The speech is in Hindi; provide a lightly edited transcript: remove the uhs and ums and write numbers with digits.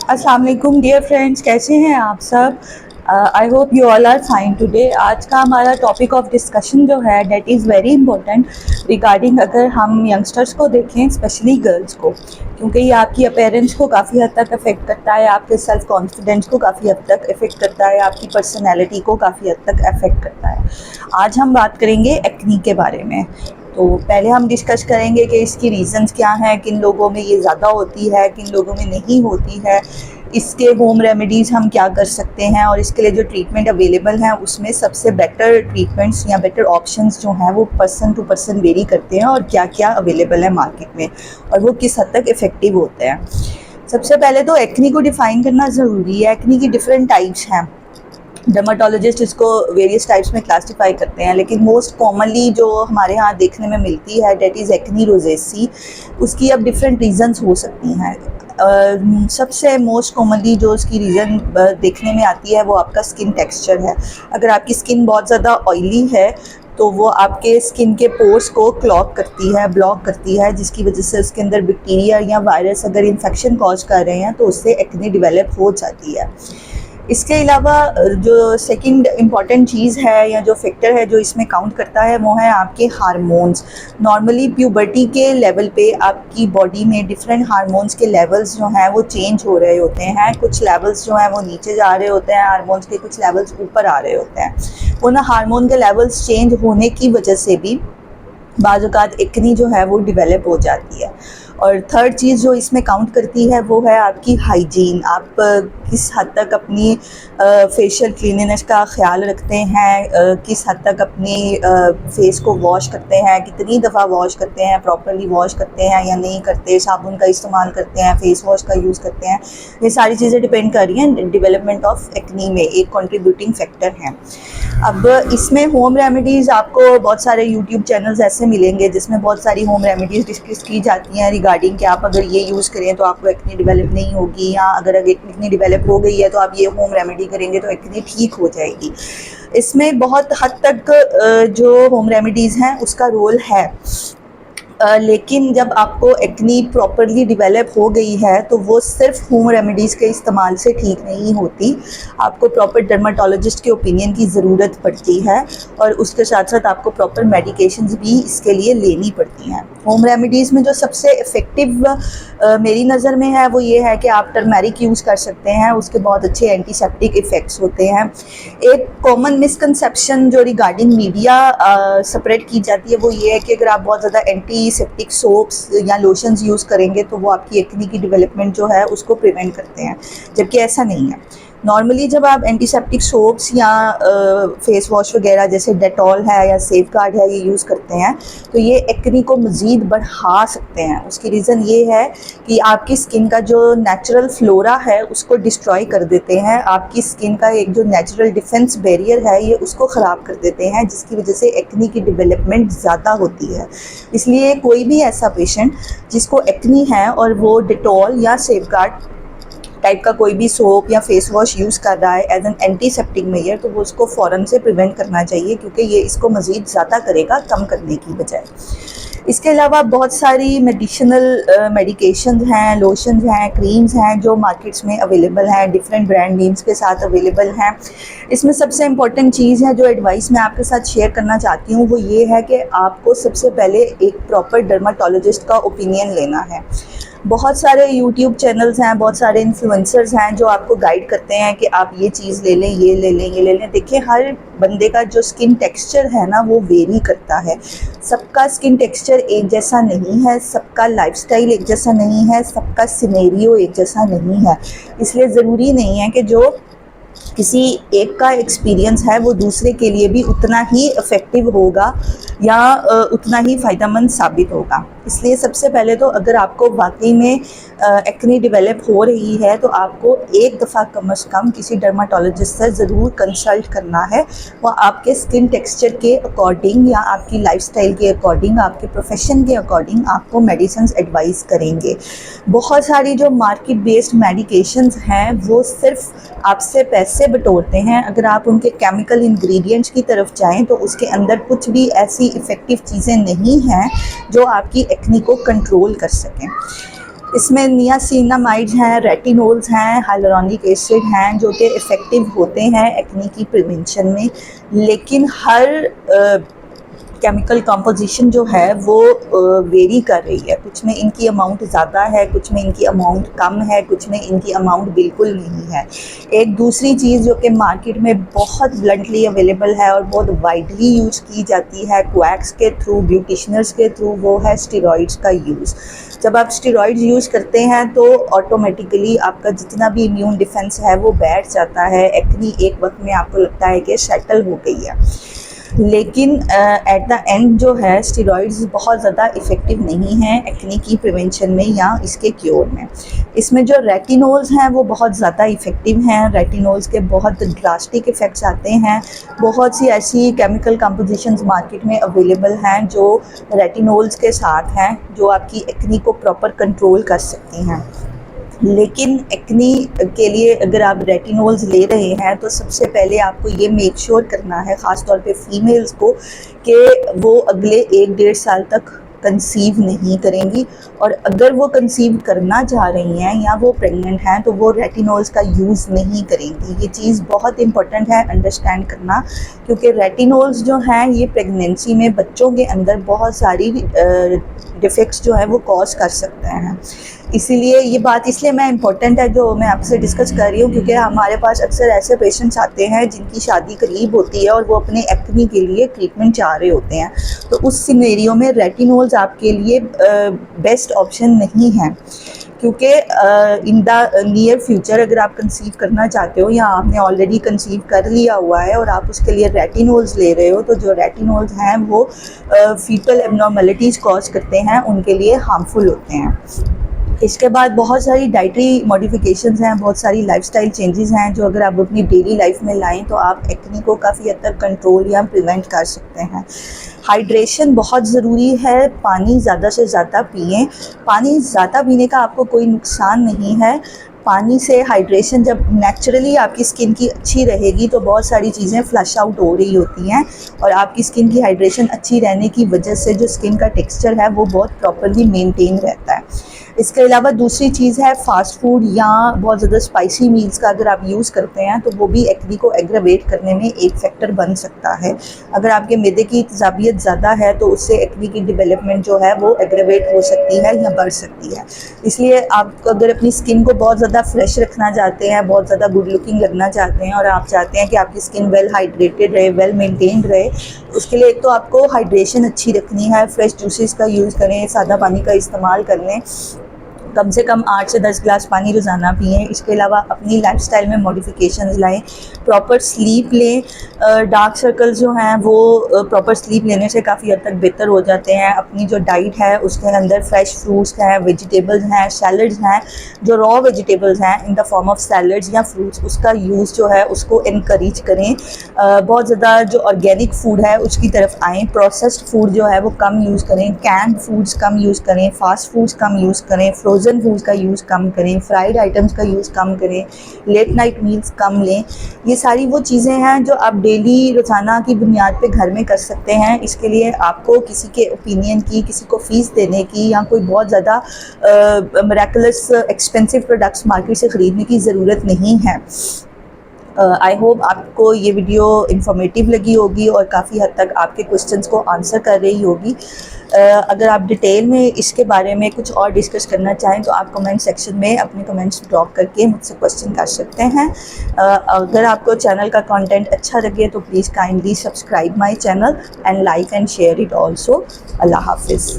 अस्सलाम वालेकुम डियर फ्रेंड्स, कैसे हैं आप सब। I hope you all are fine today. आज का हमारा टॉपिक ऑफ डिस्कशन जो है that is very important regarding, अगर हम यंगस्टर्स को देखें, स्पेशली गर्ल्स को, क्योंकि ये आपकी अपीयरेंस को काफ़ी हद तक अफेक्ट करता है, आपके सेल्फ कॉन्फिडेंस को काफ़ी हद तक अफेक्ट करता है, आपकी पर्सनैलिटी को काफ़ी हद तक अफेक्ट करता है। आज हम बात करेंगे एक्नी के बारे में। तो पहले हम डिस्कस करेंगे कि इसकी रीज़न्स क्या हैं, किन लोगों में ये ज़्यादा होती है, किन लोगों में नहीं होती है, इसके होम रेमेडीज़ हम क्या कर सकते हैं, और इसके लिए जो ट्रीटमेंट अवेलेबल हैं उसमें सबसे बेटर ट्रीटमेंट्स या बेटर ऑप्शंस जो हैं वो पर्सन टू पर्सन वेरी करते हैं, और क्या क्या अवेलेबल है मार्केट में और वो किस हद तक इफ़ेक्टिव होते हैं। सबसे पहले तो एक्नी को डिफ़ाइन करना ज़रूरी है। एक्नी की डिफरेंट टाइप्स हैं। डर्माटोलॉजिस्ट इसको वेरियस टाइप्स में क्लासिफाई करते हैं, लेकिन मोस्ट कॉमनली जो हमारे यहाँ देखने में मिलती है डेट इज़ एक्नी रोजेसी। उसकी अब डिफरेंट रीज़न्स हो सकती हैं। सबसे मोस्ट कॉमनली जो उसकी रीज़न देखने में आती है वो आपका स्किन टेक्सचर है। अगर आपकी स्किन बहुत ज़्यादा ऑयली है तो वो आपके स्किन के पोर्स को क्लॉग करती है, ब्लॉक करती है, जिसकी वजह से उसके अंदर बैक्टीरिया या वायरस अगर इन्फेक्शन कॉज कर रहे हैं तो उससे एक्ने डेवलप हो जाती है। इसके अलावा जो सेकंड इम्पॉर्टेंट चीज़ है या जो फैक्टर है जो इसमें काउंट करता है वो है आपके हार्मोन्स। नॉर्मली प्यूबर्टी के लेवल पे आपकी बॉडी में डिफरेंट हार्मोन्स के लेवल्स जो हैं वो चेंज हो रहे होते हैं। कुछ लेवल्स जो हैं वो नीचे जा रहे होते हैं हार्मोन्स के, कुछ लेवल्स ऊपर आ रहे होते हैं। उन हार्मोन के लेवल्स चेंज होने की वजह से भी बाज़ औक़ात एक्नी जो है वो डेवलप हो जाती है। और थर्ड चीज़ जो इसमें काउंट करती है वो है आपकी हाइजीन। आप किस हद तक अपनी फेशियल क्लीनिनेस का ख्याल रखते हैं, किस हद तक अपनी फेस को वॉश करते हैं, कितनी दफ़ा वॉश करते हैं, प्रॉपर्ली वॉश करते हैं या नहीं करते, साबुन का इस्तेमाल करते हैं, फेस वॉश का यूज़ करते हैं। ये सारी चीज़ें डिपेंड कर रही हैं डेवलपमेंट ऑफ एक्नी में, एक कंट्रीब्यूटिंग फैक्टर हैं। अब इसमें होम रेमेडीज़ आपको बहुत सारे यूट्यूब चैनल्स ऐसे मिलेंगे जिसमें बहुत सारी होम रेमेडीज़ डिस्कस की जाती हैं रिगार्डिंग कि आप अगर ये यूज़ करें तो आपको एक्ने डेवलप नहीं होगी, या अगर एक्ने डेवलप हो गई है तो आप ये होम रेमेडी करेंगे तो एक्ने ठीक हो जाएगी। इसमें बहुत हद तक जो होम रेमेडीज़ हैं उसका रोल है। लेकिन जब आपको एक्नी प्रॉपरली डेवलप हो गई है तो वो सिर्फ होम रेमेडीज़ के इस्तेमाल से ठीक नहीं होती। आपको प्रॉपर डर्माटोलॉजिस्ट के ओपिनियन की ज़रूरत पड़ती है, और उसके साथ साथ आपको प्रॉपर मेडिकेशंस भी इसके लिए लेनी पड़ती हैं। होम रेमेडीज़ में जो सबसे इफ़ेक्टिव मेरी नज़र में है वो ये है कि आप टर्मेरिक यूज़ कर सकते हैं, उसके बहुत अच्छे एंटीसेप्टिक इफ़ेक्ट्स होते हैं। एक कॉमन मिसकंसेप्शन जो रिगार्डिंग मीडिया स्प्रेड की जाती है वो ये है कि अगर आप बहुत ज़्यादा एंटीसेप्टिक सोप्स या लोशंस यूज़ करेंगे तो वो आपकी एक्नी की डेवलपमेंट जो है उसको प्रिवेंट करते हैं, जबकि ऐसा नहीं है। नॉर्मली जब आप एंटीसेप्टिक सोप्स या फेस वॉश वगैरह जैसे डेटॉल है या सेफगार्ड है ये यूज़ करते हैं तो ये एक्नी को मज़ीद बढ़ा सकते हैं। उसकी रीज़न ये है कि आपकी स्किन का जो नेचुरल फ्लोरा है उसको डिस्ट्रॉय कर देते हैं। आपकी स्किन का एक जो नेचुरल डिफेंस बैरियर है ये उसको ख़राब कर देते हैं, जिसकी वजह से एक्नी की डेवलपमेंट ज़्यादा होती है। इसलिए कोई भी ऐसा पेशेंट जिसको एक्नी है और वो डेटॉल या सेफगार्ड टाइप का कोई भी सोप या फेस वॉश यूज़ कर रहा है एज एन एंटीसेप्टिक मेजर, तो वो उसको फ़ौरन से प्रिवेंट करना चाहिए, क्योंकि ये इसको मज़ीद ज़्यादा करेगा कम करने की बजाय। इसके अलावा बहुत सारी मेडिसिनल मेडिकेशंस हैं, लोशंस हैं, क्रीम्स हैं जो मार्केट्स में अवेलेबल हैं, डिफरेंट ब्रांड नेम्स के साथ अवेलेबल हैं। इसमें सबसे इम्पॉर्टेंट चीज़ है जो एडवाइस मैं आपके साथ शेयर करना चाहती हूँ वो ये है कि आपको सबसे पहले एक प्रॉपर डर्माटोलॉजिस्ट का ओपिनियन लेना है। बहुत सारे यूट्यूब चैनल्स हैं, बहुत सारे इन्फ्लुएंसर्स हैं जो आपको गाइड करते हैं कि आप ये चीज़ ले लें, ये ले लें, ये ले लें। देखिए, हर बंदे का जो स्किन टेक्सचर है ना वो वेरी करता है। सबका स्किन टेक्सचर एक जैसा नहीं है, सबका लाइफस्टाइल एक जैसा नहीं है, सबका सिनेरियो एक जैसा नहीं है। इसलिए ज़रूरी नहीं है कि जो किसी एक का एक्सपीरियंस है वो दूसरे के लिए भी उतना ही इफ़ेक्टिव होगा या उतना ही फ़ायदेमंद साबित होगा। इसलिए सबसे पहले तो अगर आपको वाकई में एक्ने डेवलप हो रही है तो आपको एक दफ़ा कम से कम किसी डर्माटोलॉजिस्ट से ज़रूर कंसल्ट करना है। वो आपके स्किन टेक्सचर के अकॉर्डिंग या आपकी लाइफस्टाइल के अकॉर्डिंग, आपके प्रोफेशन के अकॉर्डिंग आपको मेडिसिन्स एडवाइस करेंगे। बहुत सारी जो मार्केट बेस्ड मेडिकेशंस हैं वो सिर्फ आपसे पैसे बटोरते हैं। अगर आप उनके केमिकल इंग्रेडिएंट्स की तरफ जाएं तो उसके अंदर कुछ भी ऐसी इफ़ेक्टिव चीज़ें नहीं हैं जो आपकी एक्नी को कंट्रोल कर सकें। इसमें नियासिनामाइड्स हैं, रेटिनोल्स हैं, हाइलुरोनिक एसिड हैं जो कि इफ़ेक्टिव होते हैं एक्ने की प्रिवेंशन में। लेकिन हर केमिकल कंपोजिशन जो है वो वेरी कर रही है। कुछ में इनकी अमाउंट ज़्यादा है, कुछ में इनकी अमाउंट कम है, कुछ में इनकी अमाउंट बिल्कुल नहीं है। एक दूसरी चीज़ जो कि मार्केट में बहुत ब्लंटली अवेलेबल है और बहुत वाइडली यूज़ की जाती है क्वैक्स के थ्रू, ब्यूटिशनर्स के थ्रू, वो है स्टेरॉइड्स का यूज़। जब आप स्टेरॉइड्स यूज़ करते हैं तो ऑटोमेटिकली आपका जितना भी इम्यून डिफेंस है वो बैठ जाता है। एक्ने एक वक्त में आपको लगता है कि सेटल हो गई है, लेकिन एट द एंड जो है स्टेरॉइड्स बहुत ज़्यादा इफ़ेक्टिव नहीं हैं एक्ने की प्रिवेंशन में या इसके क्योर में। इसमें जो रेटिनोल्स हैं वो बहुत ज़्यादा इफ़ेक्टिव हैं। रेटिनोल्स के बहुत ड्रास्टिक इफ़ेक्ट्स आते हैं। बहुत सी ऐसी केमिकल कंपोजिशंस मार्केट में अवेलेबल हैं जो रेटिनोल्स के साथ हैं, जो आपकी एक्ने को प्रॉपर कंट्रोल कर सकती हैं। लेकिन एक्ने के लिए अगर आप रेटिनोल्स ले रहे हैं तो सबसे पहले आपको ये मेक श्योर करना है, ख़ास तौर पे फीमेल्स को, कि वो अगले 1-1.5 साल तक कंसीव नहीं करेंगी। और अगर वो कंसीव करना चाह रही हैं या वो प्रेग्नेंट हैं तो वो रेटिनोल्स का यूज़ नहीं करेंगी। ये चीज़ बहुत इंपॉर्टेंट है अंडरस्टैंड करना, क्योंकि रेटिनोल्स जो हैं ये प्रेगनेंसी में बच्चों के अंदर बहुत सारी डिफेक्ट्स जो है वो कॉज कर सकते हैं। इसीलिए ये बात इसलिए मैं इम्पोर्टेंट है जो मैं आपसे डिस्कस कर रही हूँ, क्योंकि हमारे पास अक्सर ऐसे पेशेंट्स आते हैं जिनकी शादी करीब होती है और वो अपने एक्ने के लिए ट्रीटमेंट चाह रहे होते हैं। तो उस सिनेरियो में रेटिनोल्स आपके लिए बेस्ट ऑप्शन नहीं है, क्योंकि इन द नियर फ्यूचर अगर आप कंसीव करना चाहते हो या आपने ऑलरेडी कंसीव कर लिया हुआ है और आप उसके लिए रेटिनोल्स ले रहे हो, तो जो रेटिनोल्स हैं वो फीटल एबनॉर्मलिटीज़ कॉज करते हैं, उनके लिए हार्मफुल होते हैं। इसके बाद बहुत सारी डाइटरी मॉडिफिकेशंस हैं, बहुत सारी लाइफस्टाइल चेंजेस हैं जो अगर आप अपनी डेली लाइफ में लाएं तो आप एक्ने को काफ़ी हद तक कंट्रोल या प्रिवेंट कर सकते हैं। हाइड्रेशन बहुत ज़रूरी है, पानी ज़्यादा से ज़्यादा पिएं। पानी ज़्यादा पीने का आपको कोई नुकसान नहीं है। पानी से हाइड्रेशन जब नेचुरली आपकी स्किन की अच्छी रहेगी तो बहुत सारी चीज़ें फ्लश आउट हो रही होती हैं और आपकी स्किन की हाइड्रेशन अच्छी रहने की वजह से जो स्किन का टेक्सचर है वो बहुत प्रॉपर्ली मेंटेन रहता है। इसके अलावा दूसरी चीज़ है फास्ट फूड या बहुत ज़्यादा स्पाइसी मील्स का अगर आप यूज़ करते हैं तो वो भी एक्ने को एग्रावेट करने में एक फैक्टर बन सकता है। अगर आपके मैदे की तेज़ाबियत ज़्यादा है तो उससे एक्ने की डेवलपमेंट जो है वो एग्रावेट हो सकती है या बढ़ सकती है। इसलिए आप अगर अपनी स्किन को बहुत ज़्यादा फ्रेश रखना चाहते हैं, बहुत ज़्यादा गुड लुकिंग लगना चाहते हैं और आप चाहते हैं कि आपकी स्किन वेल हाइड्रेटेड रहे, वेल मेंटेन्ड रहे, उसके लिए एक तो आपको हाइड्रेशन अच्छी रखनी है। फ्रेश जूसेस का यूज़ करें, सादा पानी का इस्तेमाल कर लें, कम से कम 8 से 10 ग्लास पानी रोज़ाना पिएं। इसके अलावा अपनी लाइफस्टाइल में मॉडिफिकेशंस लाएं, प्रॉपर स्लीप लें। डार्क सर्कल्स जो हैं वो प्रॉपर स्लीप लेने से काफ़ी हद तक बेहतर हो जाते हैं। अपनी जो डाइट है उसके अंदर फ्रेश फ्रूट्स हैं, वेजिटेबल्स हैं, सैलड्स हैं, जो रॉ वेजिटेबल्स हैं in the form of salads या फ्रूट्स, उसका यूज़ जो है उसको इनकरेज करें। बहुत ज़्यादा जो ऑर्गेनिक फूड है उसकी तरफ आएँ। प्रोसेस्ड फूड जो है वो कम यूज़ करें, कैंड फूड्स कम यूज़ करें, फास्ट फूड्स कम यूज़ करें, फ्रोज़न फूड्स का यूज़ कम करें, फ्राइड आइटम्स का यूज़ कम करें, लेट नाइट मील्स कम लें। ये सारी वो चीज़ें हैं जो आप डेली रोज़ाना की बुनियाद पे घर में कर सकते हैं। इसके लिए आपको किसी के ओपिनियन की, किसी को फ़ीस देने की या कोई बहुत ज़्यादा मिरेकलस एक्सपेंसिव प्रोडक्ट्स मार्केट से ख़रीदने की ज़रूरत नहीं है। आई होप आपको ये वीडियो इन्फॉर्मेटिव लगी होगी और काफ़ी हद तक आपके क्वेश्चंस को आंसर कर रही होगी। अगर आप डिटेल में इसके बारे में कुछ और डिस्कस करना चाहें तो आप कमेंट सेक्शन में अपने कमेंट्स ड्रॉप करके मुझसे क्वेश्चन कर सकते हैं। अगर आपको चैनल का कंटेंट अच्छा लगे तो please kindly subscribe my channel and like and share it also. अल्लाह हाफिज़।